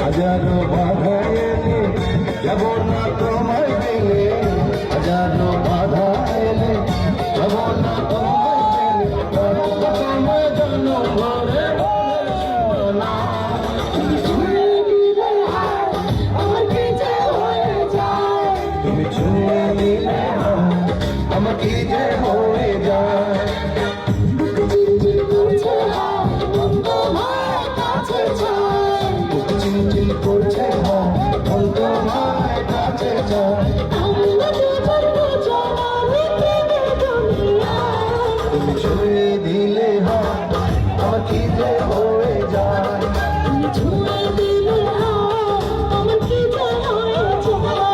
হাজারো বাধা এলে যাব না তোমায় পেলে, হাজারো বাধা এলে যাব না তোমায় পেলে, তোমায় জন্য ঘরে না তুমি ছুঁয়ে দিলে আমার কি যে হয়ে যায়। করছে মন তোমার কাছে যায়, তুমি ছুঁয়ে দিলে আমার কি যে হয়ে যায়। আমার কি যে হয়ে যায়।